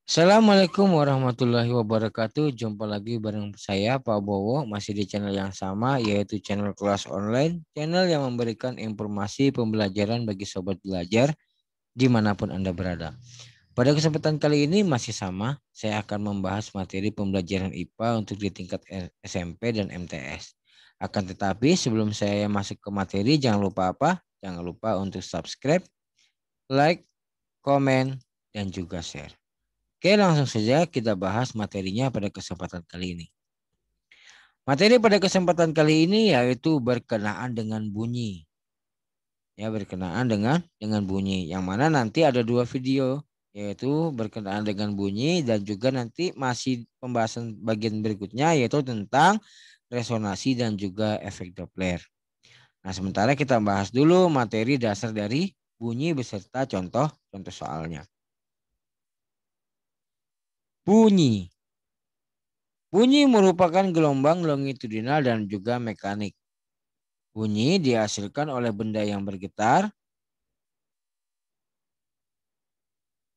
Assalamualaikum warahmatullahi wabarakatuh. Jumpa lagi bareng saya Pak Bowo, masih di channel yang sama, yaitu channel kelas online, channel yang memberikan informasi pembelajaran bagi sobat belajar dimanapun Anda berada. Pada kesempatan kali ini masih sama, saya akan membahas materi pembelajaran IPA untuk di tingkat SMP dan MTS. Akan tetapi sebelum saya masuk ke materi, jangan lupa apa? Jangan lupa untuk subscribe, like, komen, dan juga share. Oke, langsung saja kita bahas materinya pada kesempatan kali ini. Materi pada kesempatan kali ini yaitu berkenaan dengan bunyi. Ya, berkenaan dengan bunyi. Yang mana nanti ada dua video, yaitu berkenaan dengan bunyi dan juga nanti masih pembahasan bagian berikutnya yaitu tentang resonansi dan juga efek Doppler. Nah, sementara kita bahas dulu materi dasar dari bunyi beserta contoh soalnya. Bunyi. Bunyi merupakan gelombang longitudinal dan juga mekanik. Bunyi dihasilkan oleh benda yang bergetar.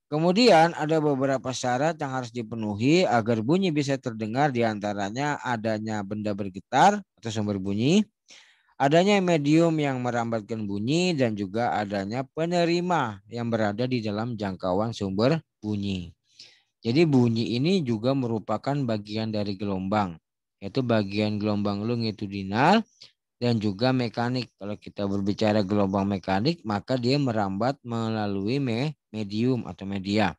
Kemudian ada beberapa syarat yang harus dipenuhi agar bunyi bisa terdengar, diantaranya adanya benda bergetar atau sumber bunyi, adanya medium yang merambatkan bunyi, dan juga adanya penerima yang berada di dalam jangkauan sumber bunyi. Jadi bunyi ini juga merupakan bagian dari gelombang, yaitu bagian gelombang longitudinal dan juga mekanik. Kalau kita berbicara gelombang mekanik, maka dia merambat melalui medium atau media.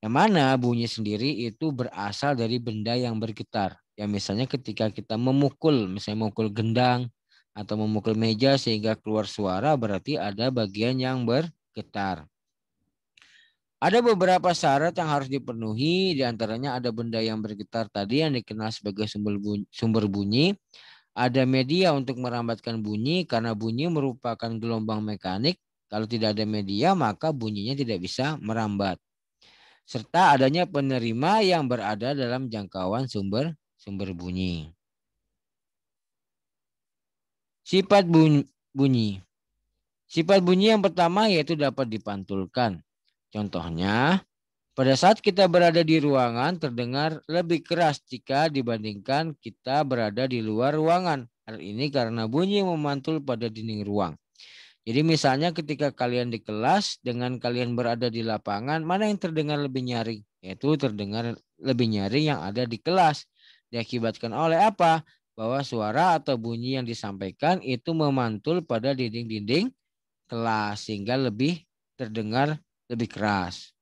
Yang mana bunyi sendiri itu berasal dari benda yang bergetar. Ya misalnya ketika kita memukul, misalnya memukul gendang atau memukul meja sehingga keluar suara, berarti ada bagian yang bergetar. Ada beberapa syarat yang harus dipenuhi, diantaranya ada benda yang bergetar tadi yang dikenal sebagai sumber bunyi. Ada media untuk merambatkan bunyi karena bunyi merupakan gelombang mekanik. Kalau tidak ada media maka bunyinya tidak bisa merambat. Serta adanya penerima yang berada dalam jangkauan sumber bunyi. Sifat bunyi. Sifat bunyi yang pertama yaitu dapat dipantulkan. Contohnya, pada saat kita berada di ruangan terdengar lebih keras jika dibandingkan kita berada di luar ruangan. Hal ini karena bunyi memantul pada dinding ruang. Jadi misalnya ketika kalian di kelas dengan kalian berada di lapangan, mana yang terdengar lebih nyaring? Yaitu terdengar lebih nyaring yang ada di kelas. Diakibatkan oleh apa? Bahwa suara atau bunyi yang disampaikan itu memantul pada dinding-dinding kelas sehingga lebih terdengar lebih keras.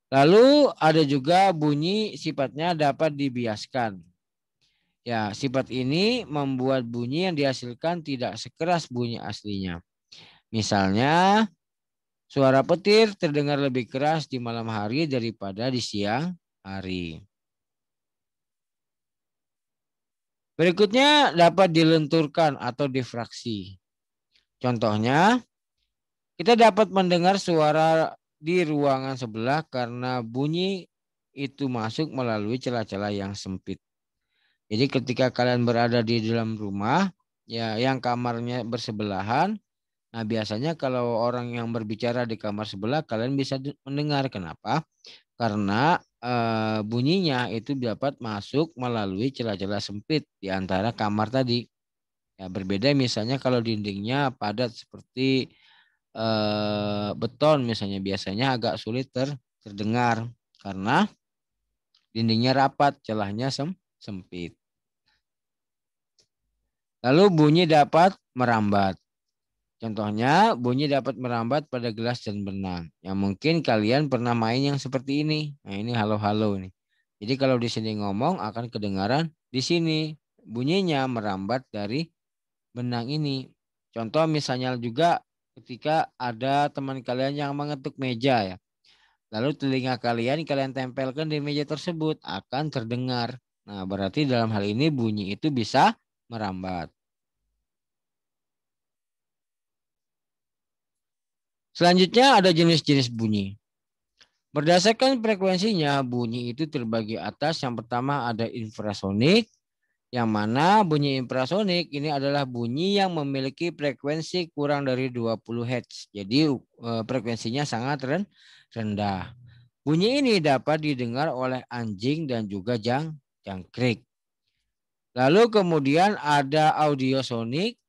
Lalu ada juga bunyi sifatnya dapat dibiaskan. Ya, sifat ini membuat bunyi yang dihasilkan tidak sekeras bunyi aslinya. Misalnya, suara petir terdengar lebih keras di malam hari daripada di siang hari. Berikutnya dapat dilenturkan atau difraksi. Contohnya, kita dapat mendengar suara di ruangan sebelah karena bunyi itu masuk melalui celah-celah yang sempit. Jadi ketika kalian berada di dalam rumah, ya yang kamarnya bersebelahan, nah biasanya kalau orang yang berbicara di kamar sebelah, kalian bisa mendengar. Kenapa? Karena bunyinya itu dapat masuk melalui celah-celah sempit di antara kamar tadi. Ya berbeda misalnya kalau dindingnya padat seperti beton misalnya, biasanya agak sulit terdengar karena dindingnya rapat, celahnya sempit. Lalu bunyi dapat merambat. Contohnya bunyi dapat merambat pada gelas dan benang. Yang mungkin kalian pernah main yang seperti ini. Nah ini halo-halo nih. Jadi kalau di sini ngomong akan kedengaran di sini. Bunyinya merambat dari benang ini. Contoh misalnya juga ketika ada teman kalian yang mengetuk meja ya. Lalu telinga kalian tempelkan di meja tersebut akan terdengar. Nah berarti dalam hal ini bunyi itu bisa merambat. Selanjutnya ada jenis-jenis bunyi. Berdasarkan frekuensinya, bunyi itu terbagi atas. Yang pertama ada infrasonik, yang mana bunyi infrasonik ini adalah bunyi yang memiliki frekuensi kurang dari 20 Hz. Jadi frekuensinya sangat rendah. Bunyi ini dapat didengar oleh anjing dan juga jangkrik. Lalu kemudian ada audiosonik,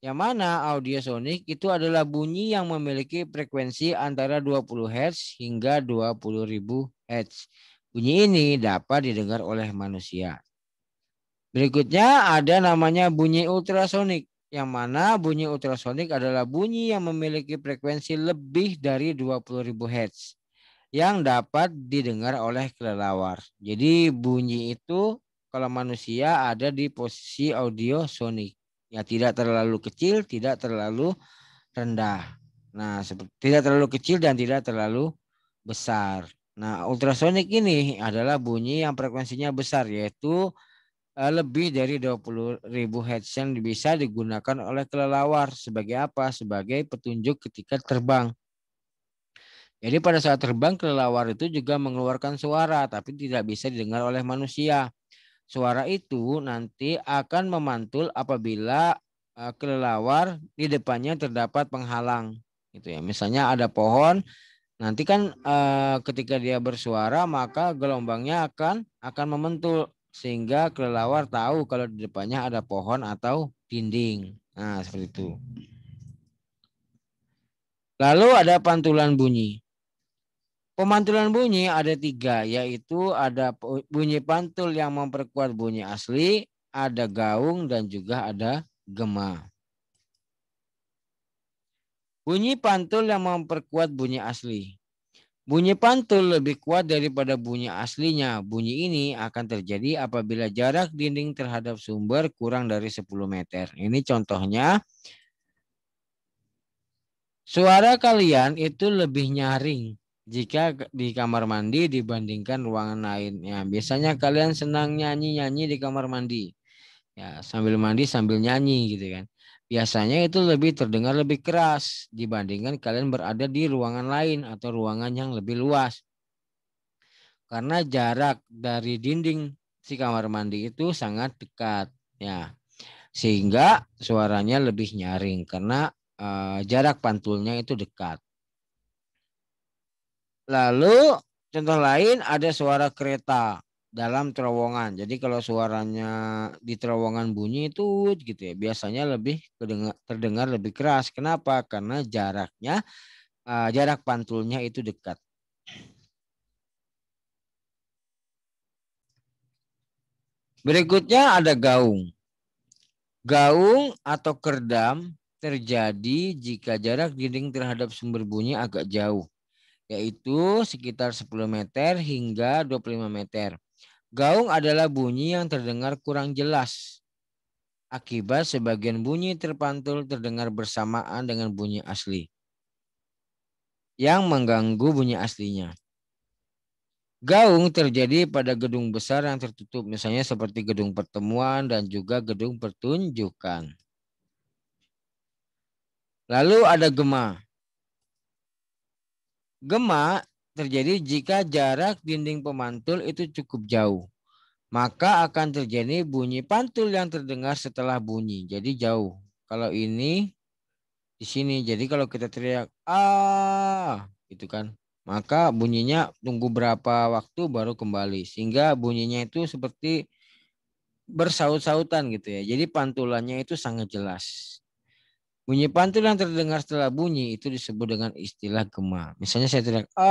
yang mana audiosonik itu adalah bunyi yang memiliki frekuensi antara 20 Hz hingga 20.000 Hz. Bunyi ini dapat didengar oleh manusia. Berikutnya ada namanya bunyi ultrasonik, yang mana bunyi ultrasonik adalah bunyi yang memiliki frekuensi lebih dari 20.000 Hz yang dapat didengar oleh kelelawar. Jadi bunyi itu kalau manusia ada di posisi audiosonik. Ya, tidak terlalu kecil, tidak terlalu rendah. Nah, tidak terlalu kecil dan tidak terlalu besar. Nah, ultrasonik ini adalah bunyi yang frekuensinya besar, yaitu lebih dari 20.000 Hz yang bisa digunakan oleh kelelawar sebagai apa? Sebagai petunjuk ketika terbang. Jadi pada saat terbang kelelawar itu juga mengeluarkan suara tapi tidak bisa didengar oleh manusia. Suara itu nanti akan memantul apabila kelelawar di depannya terdapat penghalang gitu ya. Misalnya ada pohon, nanti kan ketika dia bersuara maka gelombangnya akan memantul sehingga kelelawar tahu kalau di depannya ada pohon atau dinding. Nah, seperti itu. Lalu ada pantulan bunyi. Pemantulan bunyi ada 3, yaitu ada bunyi pantul yang memperkuat bunyi asli, ada gaung, dan juga ada gema. Bunyi pantul yang memperkuat bunyi asli. Bunyi pantul lebih kuat daripada bunyi aslinya. Bunyi ini akan terjadi apabila jarak dinding terhadap sumber kurang dari 10 meter. Ini contohnya, suara kalian itu lebih nyaring jika di kamar mandi dibandingkan ruangan lain. Ya, biasanya kalian senang nyanyi-nyanyi di kamar mandi. Ya, sambil mandi sambil nyanyi gitu kan. Biasanya itu lebih terdengar lebih keras dibandingkan kalian berada di ruangan lain atau ruangan yang lebih luas. Karena jarak dari dinding si kamar mandi itu sangat dekat. Ya, sehingga suaranya lebih nyaring karena jarak pantulnya itu dekat. Lalu contoh lain ada suara kereta dalam terowongan. Jadi kalau suaranya di terowongan bunyi itu gitu ya, biasanya lebih terdengar lebih keras. Kenapa? Karena jarak pantulnya itu dekat. Berikutnya ada gaung. Gaung atau kerdam terjadi jika jarak dinding terhadap sumber bunyi agak jauh, yaitu sekitar 10 meter hingga 25 meter. Gaung adalah bunyi yang terdengar kurang jelas akibat sebagian bunyi terpantul terdengar bersamaan dengan bunyi asli yang mengganggu bunyi aslinya. Gaung terjadi pada gedung besar yang tertutup, misalnya seperti gedung pertemuan dan juga gedung pertunjukan. Lalu ada gema. Gema terjadi jika jarak dinding pemantul itu cukup jauh. Maka akan terjadi bunyi pantul yang terdengar setelah bunyi. Jadi jauh. Kalau ini di sini. Jadi kalau kita teriak gitu kan. Maka bunyinya tunggu berapa waktu baru kembali. Sehingga bunyinya itu seperti bersaut-sautan gitu ya. Jadi pantulannya itu sangat jelas. Bunyi pantul yang terdengar setelah bunyi itu disebut dengan istilah gema. Misalnya saya teriak gitu.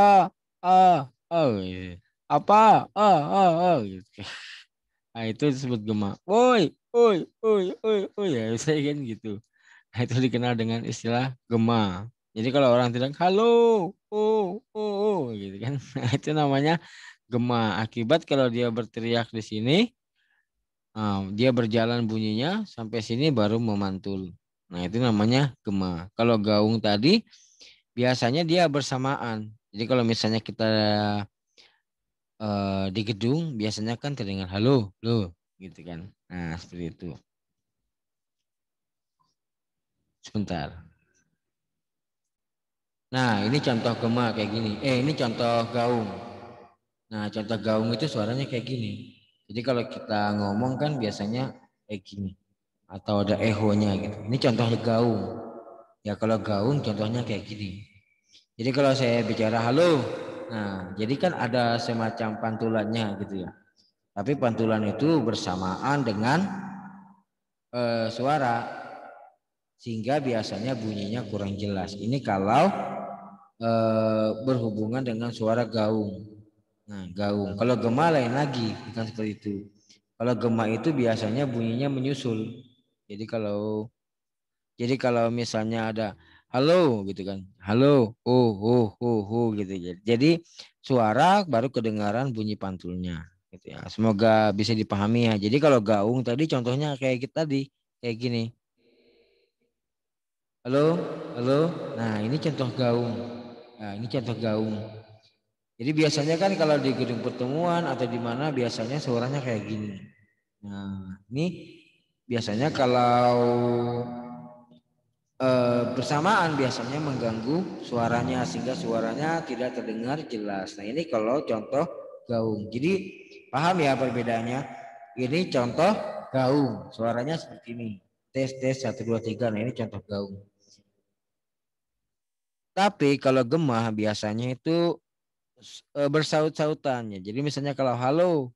Apa gitu. Nah, itu disebut gema. Woi, woi, woi, woi, woi ya, saya kan gitu. Nah, itu dikenal dengan istilah gema. Jadi kalau orang tidak halo, gitu kan. Nah, itu namanya gema. Akibat kalau dia berteriak di sini, dia berjalan bunyinya sampai sini baru memantul. Nah, itu namanya gema. Kalau gaung tadi biasanya dia bersamaan. Jadi kalau misalnya kita di gedung biasanya kan terdengar halo, lo, gitu kan. Nah, seperti itu. Sebentar. Nah, ini contoh gema kayak gini. Ini contoh gaung. Nah, contoh gaung itu suaranya kayak gini. Jadi kalau kita ngomong kan biasanya kayak gini. Atau ada ehonya gitu. Ini contoh gaung. Ya kalau gaung contohnya kayak gini. Jadi kalau saya bicara halo. Nah, jadi kan ada semacam pantulannya gitu ya. Tapi pantulan itu bersamaan dengan suara sehingga biasanya bunyinya kurang jelas. Ini kalau berhubungan dengan suara gaung. Nah, gaung. Kalau gema lain lagi, bukan seperti itu. Kalau gema itu biasanya bunyinya menyusul. Jadi kalau misalnya ada halo gitu kan. Halo, gitu. Jadi suara baru kedengaran bunyi pantulnya gitu ya. Semoga bisa dipahami ya. Jadi kalau gaung tadi contohnya kayak kita tadi kayak gini. Halo, halo. Nah, ini contoh gaung. Nah, ini contoh gaung. Jadi biasanya kan kalau di gedung pertemuan atau di mana biasanya suaranya kayak gini. Nah, ini biasanya kalau bersamaan biasanya mengganggu suaranya sehingga suaranya tidak terdengar jelas. Nah, ini kalau contoh gaung. Jadi paham ya perbedaannya? Ini contoh gaung. Suaranya seperti ini. Tes tes 1 2 3. Nah, ini contoh gaung. Tapi kalau gema biasanya itu bersaut-sautannya. Jadi misalnya kalau halo,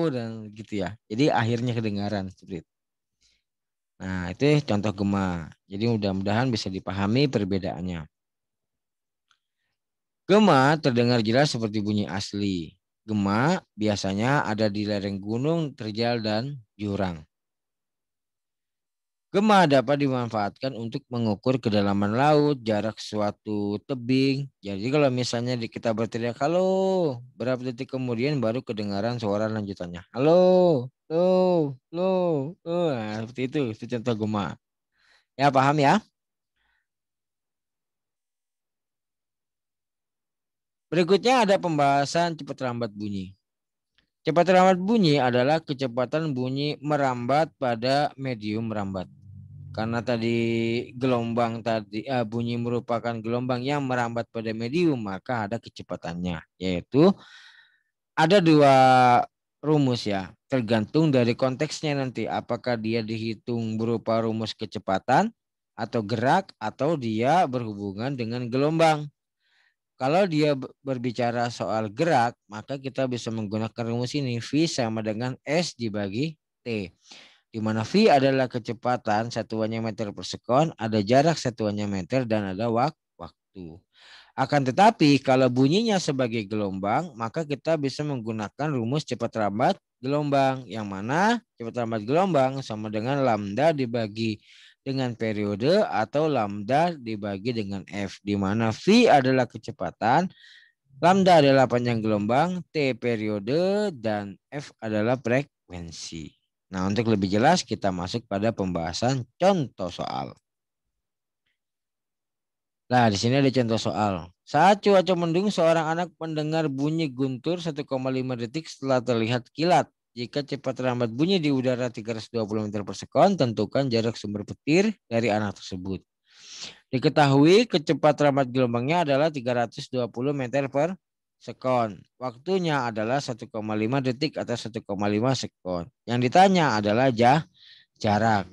dan gitu ya. Jadi akhirnya kedengaran seperti itu. Nah, itu contoh gema. Jadi mudah-mudahan bisa dipahami perbedaannya. Gema terdengar jelas seperti bunyi asli. Gema biasanya ada di lereng gunung, terjal, dan jurang. Gema dapat dimanfaatkan untuk mengukur kedalaman laut, jarak suatu tebing. Jadi kalau misalnya kita berteriak halo, berapa detik kemudian baru kedengaran suara lanjutannya. Halo, halo, halo, halo. Nah, seperti itu contoh gema. Ya paham ya? Berikutnya ada pembahasan cepat lambat bunyi. Cepat lambat bunyi adalah kecepatan bunyi merambat pada medium merambat. Karena tadi bunyi merupakan gelombang yang merambat pada medium, maka ada kecepatannya, yaitu ada dua rumus ya, tergantung dari konteksnya nanti apakah dia dihitung berupa rumus kecepatan atau gerak atau dia berhubungan dengan gelombang. Kalau dia berbicara soal gerak, maka kita bisa menggunakan rumus ini. V sama dengan S dibagi T. Di mana V adalah kecepatan satuannya meter per sekon, ada jarak satuannya meter, dan ada waktu. Akan tetapi kalau bunyinya sebagai gelombang, maka kita bisa menggunakan rumus cepat lambat gelombang. Yang mana cepat lambat gelombang sama dengan lambda dibagi dengan periode atau lambda dibagi dengan F. Di mana V adalah kecepatan, lambda adalah panjang gelombang, T periode, dan F adalah frekuensi. Nah, untuk lebih jelas kita masuk pada pembahasan contoh soal. Nah, di sini ada contoh soal. Saat cuaca mendung, seorang anak mendengar bunyi guntur 1,5 detik setelah terlihat kilat. Jika cepat lambat bunyi di udara 320 meter per sekon, tentukan jarak sumber petir dari anak tersebut. Diketahui kecepatan lambat gelombangnya adalah 320 meter per sekon. Waktunya adalah 1,5 detik atau 1,5 sekon. Yang ditanya adalah jarak.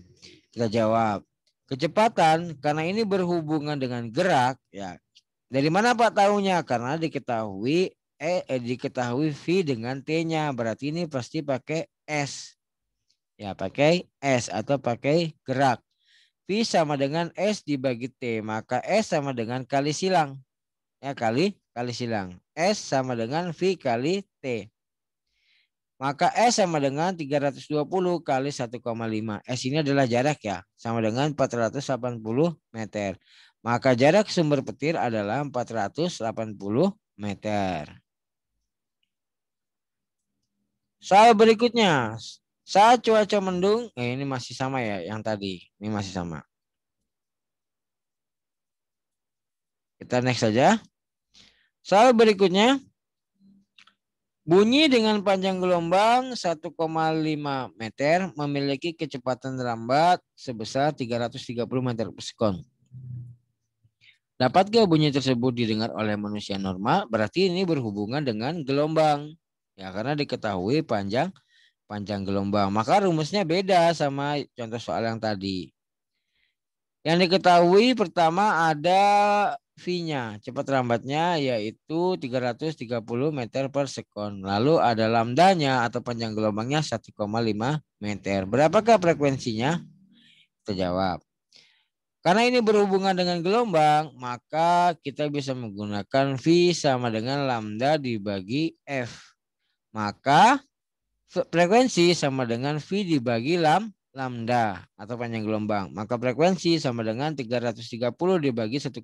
Kita jawab. Kecepatan karena ini berhubungan dengan gerak ya. Dari mana Pak tahunya? Karena diketahui V dengan T-nya. Berarti ini pasti pakai S. Ya, pakai S atau pakai gerak. V sama dengan S dibagi T, maka S sama dengan kali silang. Ya, kali silang. S sama dengan V kali T. Maka S sama dengan 320 kali 1,5. S ini adalah jarak ya, sama dengan 480 meter. Maka jarak sumber petir adalah 480 meter. Soal berikutnya. Saat cuaca mendung, ini masih sama ya yang tadi. Ini masih sama. Kita next saja. Soal berikutnya. Bunyi dengan panjang gelombang 1,5 meter memiliki kecepatan lambat sebesar 330 meter per sekon. Dapatkah bunyi tersebut didengar oleh manusia normal? Berarti ini berhubungan dengan gelombang. Ya, karena diketahui panjang gelombang. Maka rumusnya beda sama contoh soal yang tadi. Yang diketahui pertama ada V-nya, cepat lambatnya yaitu 330 meter per sekon. Lalu ada lambdanya atau panjang gelombangnya 1,5 meter. Berapakah frekuensinya? Kita jawab. Karena ini berhubungan dengan gelombang, maka kita bisa menggunakan V sama dengan lambda dibagi F. Maka frekuensi sama dengan V dibagi lambda atau panjang gelombang. Maka frekuensi sama dengan 330 dibagi 1,5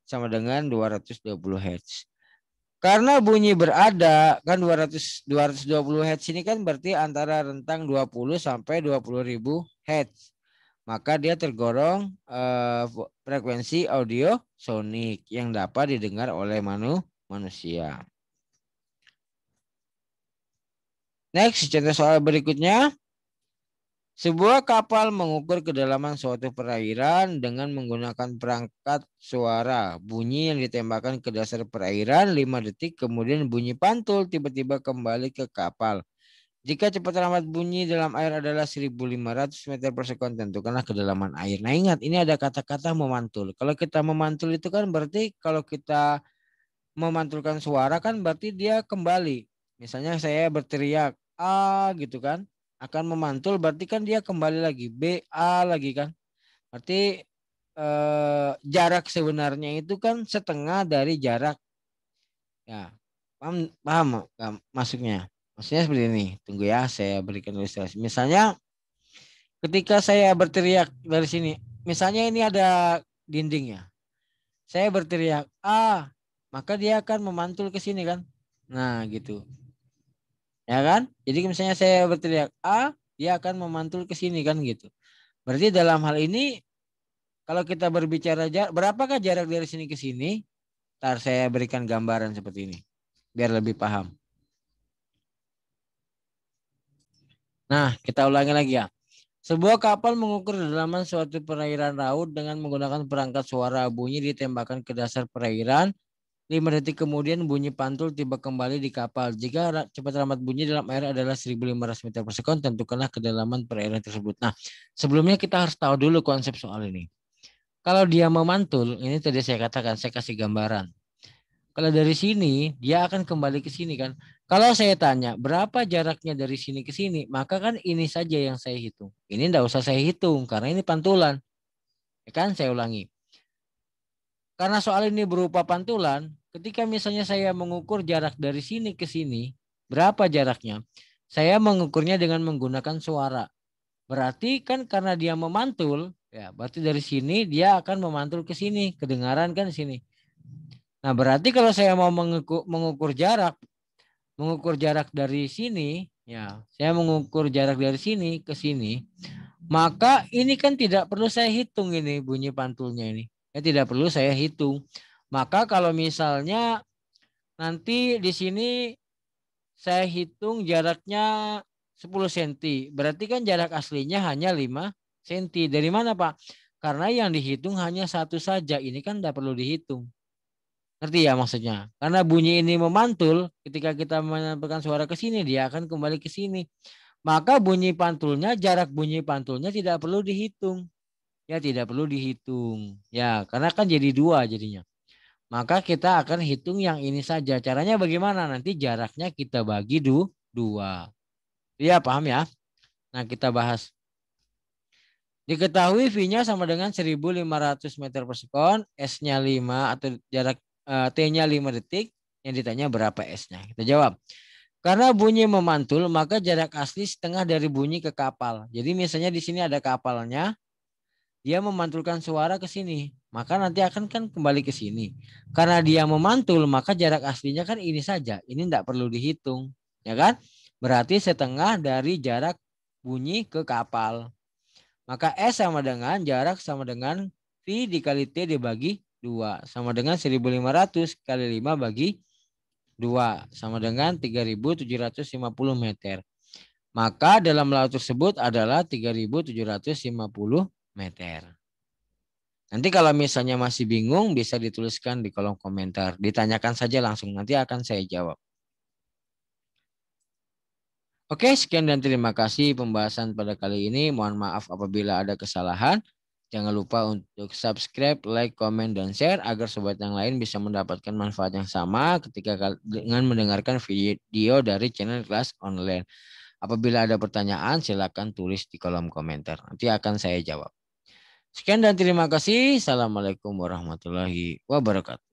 sama dengan 220 Hz. Karena bunyi berada kan 220 Hz ini kan berarti antara rentang 20 sampai 20.000 Hz. Maka dia tergolong frekuensi audio sonik yang dapat didengar oleh manusia. Next, contoh soal berikutnya. Sebuah kapal mengukur kedalaman suatu perairan dengan menggunakan perangkat suara. Bunyi yang ditembakkan ke dasar perairan 5 detik, kemudian bunyi pantul tiba-tiba kembali ke kapal. Jika cepat lambat bunyi dalam air adalah 1.500 meter per sekon, tentukanlah kedalaman air. Nah ingat, ini ada kata-kata memantul. Kalau kita memantul itu kan berarti kalau kita memantulkan suara kan berarti dia kembali. Misalnya saya berteriak A gitu kan, akan memantul berarti kan dia kembali lagi B A lagi kan. Berarti jarak sebenarnya itu kan setengah dari jarak. Ya, paham masuknya. Maksudnya seperti ini. Tunggu ya, saya berikan ilustrasi. Misalnya ketika saya berteriak dari sini, misalnya ini ada dinding ya. Saya berteriak A, maka dia akan memantul ke sini kan. Nah, gitu. Ya kan? Jadi misalnya saya berteriak A, dia akan memantul ke sini kan gitu. Berarti dalam hal ini kalau kita berbicara berapakah jarak dari sini ke sini? Ntar saya berikan gambaran seperti ini biar lebih paham. Nah, kita ulangi lagi ya. Sebuah kapal mengukur kedalaman suatu perairan laut dengan menggunakan perangkat suara. Bunyi ditembakkan ke dasar perairan. 5 detik kemudian bunyi pantul tiba kembali di kapal. Jika cepat lambat bunyi dalam air adalah 1.500 meter per sekon, tentukanlah kedalaman perairan tersebut. Nah, sebelumnya kita harus tahu dulu konsep soal ini. Kalau dia memantul, ini tadi saya katakan, saya kasih gambaran. Kalau dari sini, dia akan kembali ke sini kan. Kalau saya tanya, berapa jaraknya dari sini ke sini, maka kan ini saja yang saya hitung. Ini enggak usah saya hitung, karena ini pantulan. Ya kan, saya ulangi. Karena soal ini berupa pantulan, ketika misalnya saya mengukur jarak dari sini ke sini, berapa jaraknya? Saya mengukurnya dengan menggunakan suara. Berarti kan karena dia memantul, ya berarti dari sini dia akan memantul ke sini, kedengaran kan di sini. Nah, berarti kalau saya mau mengukur jarak dari sini, ya, saya mengukur jarak dari sini ke sini, maka ini kan tidak perlu saya hitung ini bunyi pantulnya ini. Ya tidak perlu saya hitung. Maka kalau misalnya nanti di sini saya hitung jaraknya 10 cm, berarti kan jarak aslinya hanya 5 cm. Dari mana, Pak? Karena yang dihitung hanya satu saja. Ini kan tidak perlu dihitung. Ngerti ya maksudnya? Karena bunyi ini memantul, ketika kita menyampaikan suara ke sini, dia akan kembali ke sini. Maka bunyi pantulnya, jarak bunyi pantulnya tidak perlu dihitung. Ya tidak perlu dihitung. Ya karena kan jadi dua jadinya. Maka kita akan hitung yang ini saja. Caranya bagaimana? Nanti jaraknya kita bagi dua. Iya paham ya? Nah kita bahas. Diketahui V-nya sama dengan 1.500 meter per sekon, S-nya 5 atau jarak T-nya 5 detik. Yang ditanya berapa S-nya? Kita jawab. Karena bunyi memantul, maka jarak asli setengah dari bunyi ke kapal. Jadi misalnya di sini ada kapalnya, dia memantulkan suara ke sini, maka nanti akan kan kembali ke sini. Karena dia memantul, maka jarak aslinya kan ini saja. Ini tidak perlu dihitung, ya kan? Berarti setengah dari jarak bunyi ke kapal. Maka S sama dengan jarak sama dengan V dikali T dibagi 2. Sama dengan 1.500 kali 5 bagi 2. Sama dengan 3.750 meter. Maka dalam laut tersebut adalah 3.750 meter. Nanti kalau misalnya masih bingung bisa dituliskan di kolom komentar. Ditanyakan saja langsung, nanti akan saya jawab. Oke, sekian dan terima kasih pembahasan pada kali ini. Mohon maaf apabila ada kesalahan. Jangan lupa untuk subscribe, like, komen, dan share agar sobat yang lain bisa mendapatkan manfaat yang sama ketika dengan mendengarkan video dari channel kelas online. Apabila ada pertanyaan, silakan tulis di kolom komentar. Nanti akan saya jawab. Sekian dan terima kasih. Assalamualaikum warahmatullahi wabarakatuh.